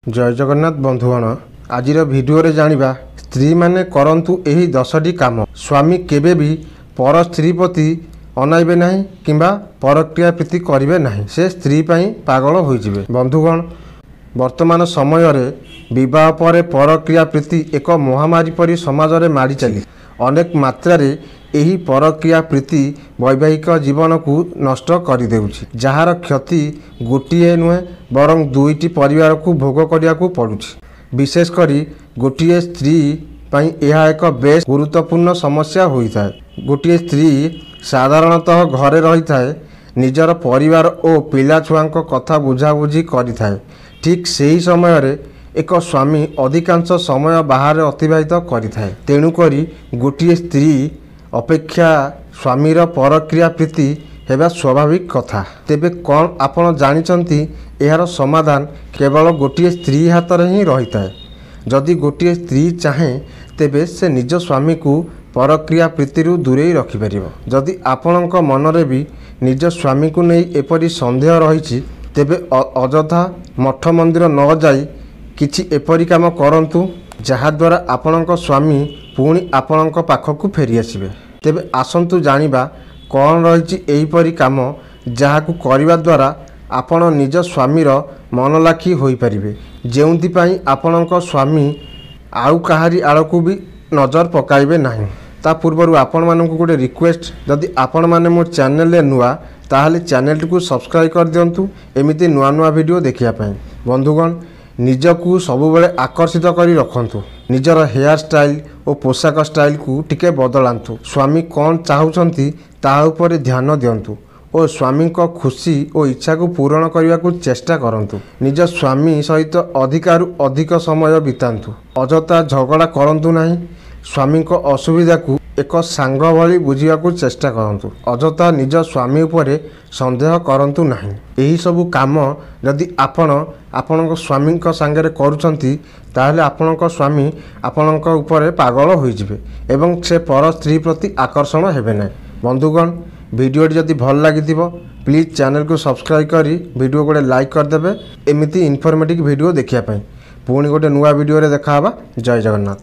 जय जगन्नाथ बंधुगण आज भिडियो जानिबा स्त्री माने करंतु एही 10टी काम स्वामी केबे भी पर स्त्री प्रति अनाइबे नहीं किंबा परक्रिया प्रीति करिवे नहीं से स्त्री पई पागल होइजिबे। बंधुगण वर्तमान समय रे विवाह पर परक्रिया प्रीति एक महामारी परी समाज रे मारी चली अनेक मात्रा रे एही परक्रिया प्रीति वैवाहिक जीवन को नष्ट कर देउछि जहार क्षति गोटिए नुहे बरं दुईटी परिवार को भोग करिया को पड़ुछि। विशेष करी गोटिए स्त्री पई यह एक बेस गुरुत्वपूर्ण समस्या होइथाय। गोटिए स्त्री साधारणतः घरे रही थाए निजर परिवार और पिला छुआंक कथा बुझाबुझी करिथाए। ठीक सही समय रे एक स्वामी अधिकांश समय बाहर अतिबाहित करिथाए। तेणुकरी गोटिए स्त्री अपेक्षा स्वामीर परक्रिया प्रीति हेबा स्वाभाविक कथा। तेबे कौन आपण जानिचंती एहार समाधान केवल गोटिए स्त्री हाथ रे ही रहिथाए। जदि गोटिए स्त्री चाहे तेबे से निज स्वामी को परक्रिया प्रीतिरु दूरे रखिपारिबो। जदि आपणक मनरे भी निज स्वामी को नहीं एपरी संदेह रही तेबे अଯଥା मठ मंदिर न जाई किछि एपरी काम करंतु जहा द्वारा आपणक स्वामी पुणी आपणक पाखकु फेरी आसिबे। तेबे आसंतु जानिबा कौन रही एहीपरी काम जहाकु करिबा द्वारा आपण निज स्वामीर मन लाखी होई परिबे जेउंती पई आपणक स्वामी आउ काहारी आड़कू भी नजर पकाइबे नहीं। ता पूर्व आपण मानकु गोटे रिक्वेस्ट जदि आपण माने मो चैनल ले नुआ ताहले चैनल को सब्सक्राइब कर दियंतु एमिति नुआ नुआ वीडियो देखिया पई। बंधुगण निजकू सबुबले आकर्षित करी रखंतु। निजर हेयर स्टाइल और पोशाक स्टाइल को टिके बदलांतु। स्वामी कौन चाहूचंती ता उपरे ध्यान दियंतु और स्वामी को खुशी और इच्छा को पूरण करने को चेष्टा करंतु। निज स्वामी सहित अधिकारु अधिक समय बितांतु। अଯଥା झगड़ा करंतु नहीं। स्वामी को असुविधा को एक सांग भली बुझिया को चेष्टा करंतु। अଯଥା निज स्वामी उपरे संदेह करंतु नहीं। एही सबु काम यदि आपण स्वामी सांगे करुचंती ताहले आपणक स्वामी आपणक उपरे पागल होइजिबे एवं से पर स्त्री प्रति आकर्षण हेबे नै। बंधुगण वीडियो जदि भल लागिथिबो प्लीज चैनल को सब्सक्राइब करी वीडियो गोटे लाइक कर देबे एमिति इनफॉर्मेटिव वीडियो देखिया पई। पुणी गोटे नुआ वीडियो रे देखा हबा। जय जगन्नाथ।